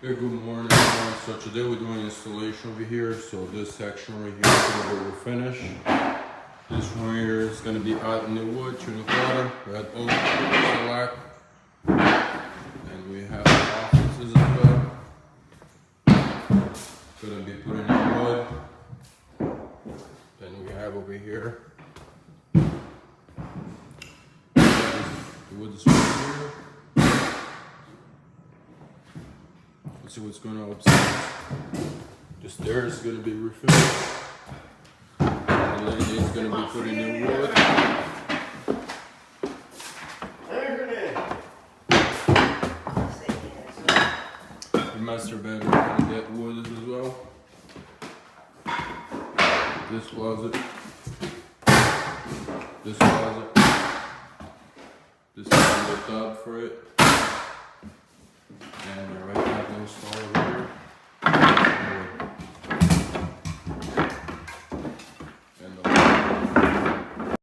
Hey, good morning everyone. So today we're doing installation over here. So this section right here is gonna be finished. This one here is gonna be adding the wood to the gutter. We had oak, select, and we have the offices as well. Gonna be putting in wood. Then we have over here. The wood is right here. Let's see what's going on upstairs. The stairs is going to be refinished. The lady is going to be putting in wood. The master bedroom going to get wood as well. This closet. This closet. This is the tub for it.